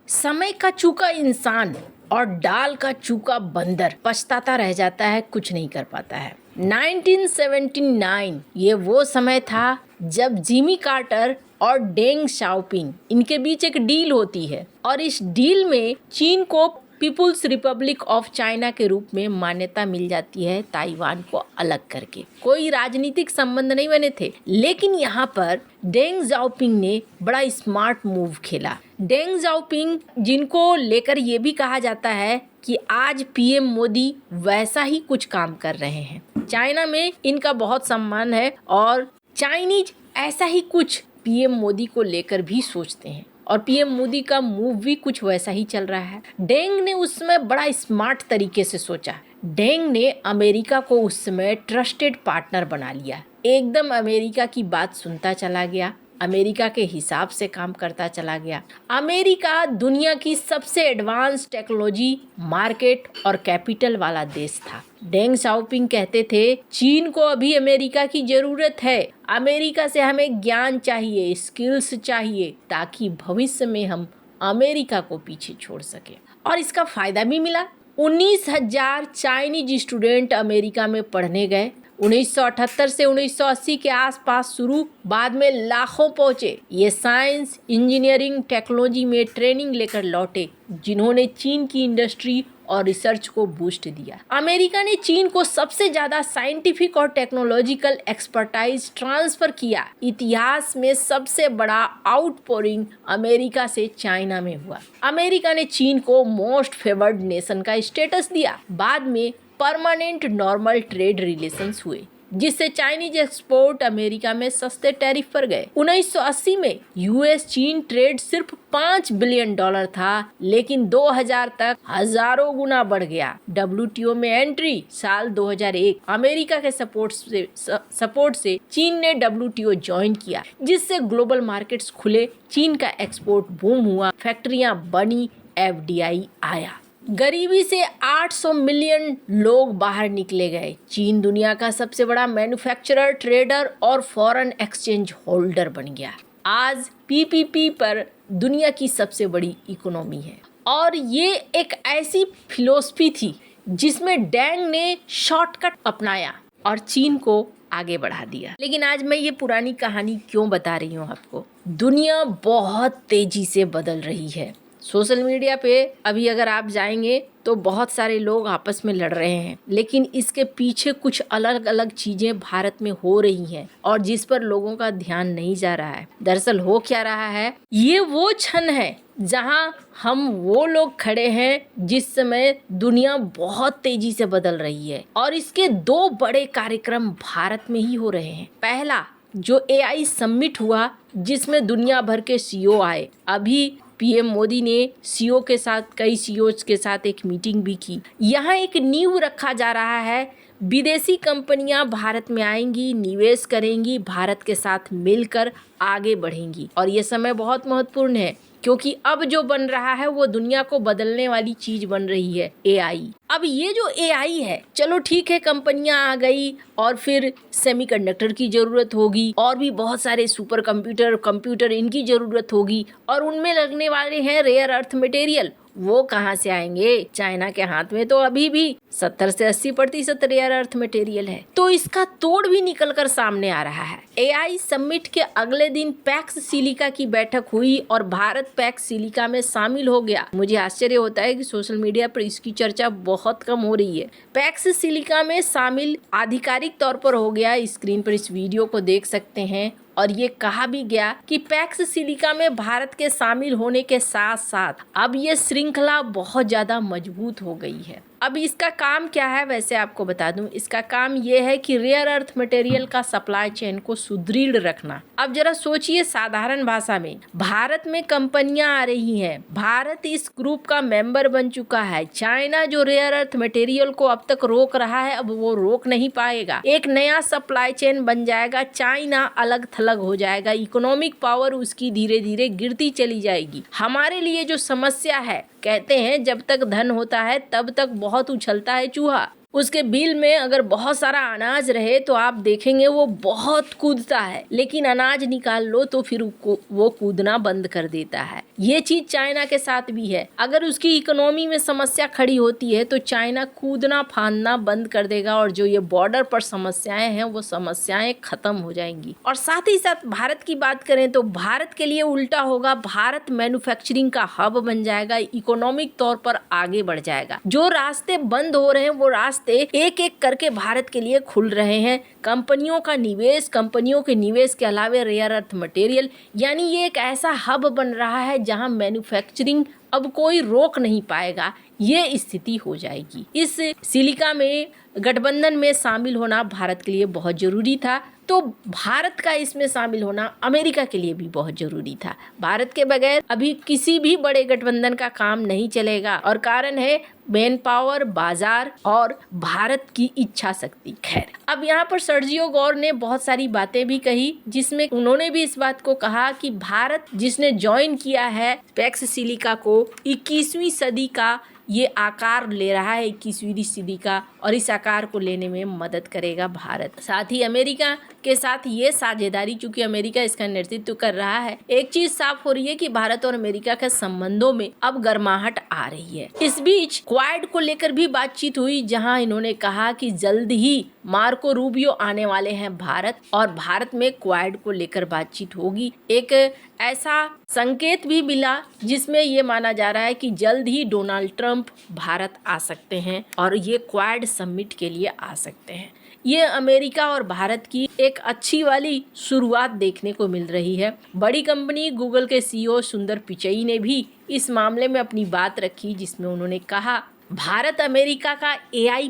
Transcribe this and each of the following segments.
समय का चूका इंसान और डाल का चूका बंदर पछताता रह जाता है, कुछ नहीं कर पाता है। 1979 ये वो समय था जब जिमी कार्टर और डेंग शाओपिंग इनके बीच एक डील होती है और इस डील में चीन को पीपुल्स रिपब्लिक ऑफ चाइना के रूप में मान्यता मिल जाती है, ताइवान को अलग करके। कोई राजनीतिक संबंध नहीं बने थे, लेकिन यहाँ पर डेंग जाओपिंग ने बड़ा स्मार्ट मूव खेला। डेंग जाओपिंग, जिनको लेकर ये भी कहा जाता है कि आज पीएम मोदी वैसा ही कुछ काम कर रहे हैं। चाइना में इनका बहुत सम्मान है और चाइनीज ऐसा ही कुछ पीएम मोदी को लेकर भी सोचते हैं और पीएम मोदी का मूव भी कुछ वैसा ही चल रहा है। डेंग ने उस समय बड़ा स्मार्ट तरीके से सोचा। डेंग ने अमेरिका को उस समय ट्रस्टेड पार्टनर बना लिया, एकदम अमेरिका की बात सुनता चला गया, अमेरिका के हिसाब से काम करता चला गया। अमेरिका दुनिया की सबसे एडवांस टेक्नोलॉजी, मार्केट और कैपिटल वाला देश था। डेंग शाओपिंग कहते थे, चीन को अभी अमेरिका की जरूरत है। अमेरिका से हमें ज्ञान चाहिए, स्किल्स चाहिए, ताकि भविष्य में हम अमेरिका को पीछे छोड़ सके। और इसका फायदा भी मिला। 19,000 चाइनीज स्टूडेंट अमेरिका में पढ़ने गए। 1978 से 1980 के आसपास शुरू, बाद में लाखों पहुंचे। ये साइंस, इंजीनियरिंग, टेक्नोलॉजी में ट्रेनिंग लेकर लौटे, जिन्होंने चीन की इंडस्ट्री और रिसर्च को बूस्ट दिया। अमेरिका ने चीन को सबसे ज्यादा साइंटिफिक और टेक्नोलॉजिकल एक्सपर्टाइज ट्रांसफर किया। इतिहास में सबसे बड़ा आउटपोरिंग अमेरिका से चाइना में हुआ। अमेरिका ने चीन को मोस्ट फेवर्ड नेशन का स्टेटस दिया। बाद में परमानेंट नॉर्मल ट्रेड रिलेशंस हुए, जिससे चाइनीज एक्सपोर्ट अमेरिका में सस्ते टैरिफ पर गए। 1980 में यूएस चीन ट्रेड सिर्फ $5 बिलियन था, लेकिन 2000 तक हजारों गुना बढ़ गया। डब्ल्यूटीओ में एंट्री साल 2001, अमेरिका के सपोर्ट से चीन ने डब्ल्यूटीओ ज्वाइन किया, जिससे ग्लोबल मार्केट्स खुले, चीन का एक्सपोर्ट बूम हुआ, फैक्ट्रियां बनी, एफडीआई आया। गरीबी से 800 मिलियन लोग बाहर निकले गए। चीन दुनिया का सबसे बड़ा मैन्युफैक्चरर, ट्रेडर और फॉरेन एक्सचेंज होल्डर बन गया। आज पीपीपी पर दुनिया की सबसे बड़ी इकोनॉमी है। और ये एक ऐसी फिलॉसफी थी जिसमें डेंग ने शॉर्टकट अपनाया और चीन को आगे बढ़ा दिया। लेकिन आज मैं ये पुरानी कहानी क्यों बता रही हूँ आपको? दुनिया बहुत तेजी से बदल रही है। सोशल मीडिया पे अभी अगर आप जाएंगे तो बहुत सारे लोग आपस में लड़ रहे हैं, लेकिन इसके पीछे कुछ अलग अलग चीजें भारत में हो रही हैं और जिस पर लोगों का ध्यान नहीं जा रहा है। दरअसल हो क्या रहा है, ये वो क्षण है जहां हम वो लोग खड़े हैं जिस समय दुनिया बहुत तेजी से बदल रही है और इसके दो बड़े कार्यक्रम भारत में ही हो रहे हैं। पहला जो एआई समिट हुआ, जिसमें दुनिया भर के सीईओ आए। अभी पीएम मोदी ने सीईओ के साथ, कई सीईओज के साथ एक मीटिंग भी की। यहाँ एक नींव रखा जा रहा है, विदेशी कंपनियां भारत में आएंगी, निवेश करेंगी, भारत के साथ मिलकर आगे बढ़ेंगी। और ये समय बहुत महत्वपूर्ण है, क्योंकि अब जो बन रहा है वो दुनिया को बदलने वाली चीज बन रही है, एआई। अब ये जो एआई है, चलो ठीक है, कंपनियां आ गई और फिर सेमीकंडक्टर की जरूरत होगी और भी बहुत सारे सुपर कंप्यूटर इनकी जरूरत होगी और उनमें लगने वाले हैं रेयर अर्थ मटेरियल। वो कहाँ से आएंगे? चाइना के हाथ में तो अभी भी 70 से 80% रेयर अर्थ मटेरियल है, तो इसका तोड़ भी निकल कर सामने आ रहा है। एआई समिट के अगले दिन पैक्स सिलिका की बैठक हुई और भारत पैक्स सिलिका में शामिल हो गया। मुझे आश्चर्य होता है कि सोशल मीडिया पर इसकी चर्चा बहुत कम हो रही है। पैक्स सिलिका में शामिल आधिकारिक तौर पर हो गया। स्क्रीन पर इस वीडियो को देख सकते हैं और ये कहा भी गया कि पैक्स सिलिका में भारत के शामिल होने के साथ साथ अब ये श्रृंखला बहुत ज्यादा मजबूत हो गई है। अब इसका काम क्या है? वैसे आपको बता दूं, इसका काम ये है कि रेयर अर्थ मटेरियल का सप्लाई चेन को सुदृढ़ रखना। अब जरा सोचिए साधारण भाषा में, भारत में कंपनियां आ रही हैं, भारत इस ग्रुप का मेंबर बन चुका है। चाइना जो रेयर अर्थ मटेरियल को अब तक रोक रहा है, अब वो रोक नहीं पाएगा। एक नया सप्लाई चेन बन जाएगा, चाइना अलग थलग हो जाएगा, इकोनॉमिक पावर उसकी धीरे धीरे गिरती चली जाएगी। हमारे लिए जो समस्या है, कहते हैं जब तक धन होता है तब तक बहुत उछलता है चूहा। उसके बिल में अगर बहुत सारा अनाज रहे तो आप देखेंगे वो बहुत कूदता है, लेकिन अनाज निकाल लो तो फिर वो कूदना बंद कर देता है। ये चीज चाइना के साथ भी है। अगर उसकी इकोनॉमी में समस्या खड़ी होती है तो चाइना कूदना फांदना बंद कर देगा और जो ये बॉर्डर पर समस्याएं हैं वो समस्याएं खत्म हो जाएंगी। और साथ ही साथ भारत की बात करें तो भारत के लिए उल्टा होगा। भारत मैन्युफैक्चरिंग का हब बन जाएगा, इकोनॉमिक तौर पर आगे बढ़ जाएगा। जो रास्ते बंद हो रहे हैं वो रास्ते एक एक करके भारत के लिए खुल रहे हैं। कंपनियों के निवेश के अलावा रेयर अर्थ मटेरियल, यानी ये एक ऐसा हब बन रहा है जहां मैन्युफैक्चरिंग अब कोई रोक नहीं पाएगा। ये स्थिति हो जाएगी। इस सिलिका में गठबंधन में शामिल होना भारत के लिए बहुत जरूरी था, तो भारत का इसमें शामिल होना अमेरिका के लिए भी बहुत जरूरी था। भारत के बगैर अभी किसी भी बड़े गठबंधन का काम नहीं चलेगा और कारण है मैन पावर, बाजार और भारत की इच्छा शक्ति। खैर, अब यहाँ पर सर्जियो गौर ने बहुत सारी बातें भी कही, जिसमें उन्होंने भी इस बात को कहा कि भारत जिसने ज्वाइन किया है पैक्स सिलिका को, 21वीं सदी का ये आकार ले रहा है, 21वीं सदी का, और इस आकार को लेने में मदद करेगा भारत। साथ ही अमेरिका के साथ ये साझेदारी, चूंकि अमेरिका इसका नेतृत्व कर रहा है, एक चीज साफ हो रही है कि भारत और अमेरिका के संबंधों में अब गर्माहट आ रही है। इस बीच क्वाड को लेकर भी बातचीत हुई, जहां इन्होंने कहा कि जल्द ही मार्को रूबियो आने वाले हैं भारत, और भारत में क्वाड को लेकर बातचीत होगी। एक ऐसा संकेत भी मिला जिसमें ये माना जा रहा है कि जल्द ही डोनाल्ड ट्रंप भारत आ सकते हैं और ये क्वाड समिट के लिए आ सकते हैं। ये अमेरिका और भारत की एक अच्छी वाली शुरुआत देखने को मिल रही है। बड़ी कंपनी गूगल के सीईओ सुंदर पिचई ने भी इस मामले में अपनी बात रखी, जिसमें उन्होंने कहा भारत अमेरिका का एआई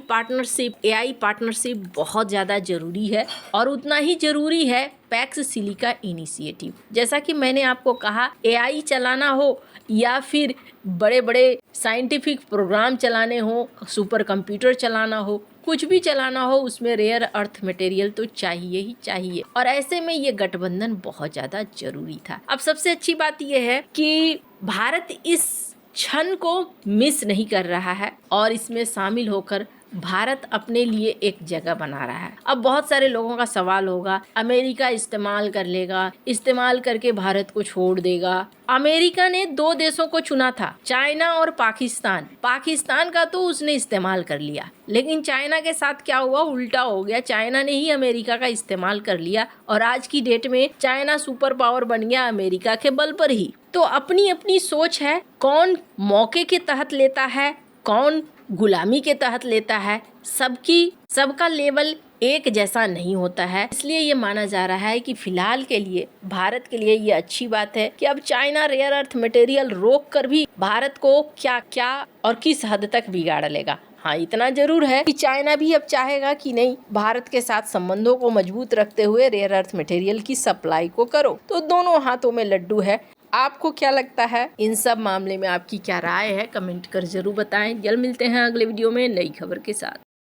पार्टनरशिप बहुत ज़्यादा ज़रूरी है और उतना ही ज़रूरी है पैक्स सिलिका इनिशिएटिव। जैसा कि मैंने आपको कहा, एआई चलाना हो या फिर बड़े बड़े साइंटिफिक प्रोग्राम चलाने हो, सुपर कंप्यूटर चलाना हो, कुछ भी चलाना हो, उसमें रेयर अर्थ मटेरियल तो चाहिए ही चाहिए, और ऐसे में ये गठबंधन बहुत ज़्यादा ज़रूरी था। अब सबसे अच्छी बात यह है कि भारत इस क्षण को मिस नहीं कर रहा है और इसमें शामिल होकर भारत अपने लिए एक जगह बना रहा है। अब बहुत सारे लोगों का सवाल होगा, अमेरिका इस्तेमाल कर लेगा, इस्तेमाल करके भारत को छोड़ देगा। अमेरिका ने 2 देशों को चुना था, चाइना और पाकिस्तान। पाकिस्तान का तो उसने इस्तेमाल कर लिया, लेकिन चाइना के साथ क्या हुआ, उल्टा हो गया। चाइना ने ही अमेरिका का इस्तेमाल कर लिया और आज की डेट में चाइना सुपर पावर बन गया अमेरिका के बल पर ही। तो अपनी अपनी सोच है, कौन मौके के तहत लेता है, कौन गुलामी के तहत लेता है। सबका लेवल एक जैसा नहीं होता है। इसलिए ये माना जा रहा है कि फिलहाल के लिए भारत के लिए ये अच्छी बात है कि अब चाइना रेयर अर्थ मटेरियल रोक कर भी भारत को क्या और किस हद तक बिगाड़ लेगा। हाँ, इतना जरूर है कि चाइना भी अब चाहेगा कि नहीं, भारत के साथ संबंधों को मजबूत रखते हुए रेयर अर्थ मटेरियल की सप्लाई को करो। तो दोनों हाथों में लड्डू है। आपको क्या लगता है, इन सब मामले में आपकी क्या राय है, कमेंट कर जरूर बताएं। जल्द मिलते हैं अगले वीडियो में नई खबर के साथ।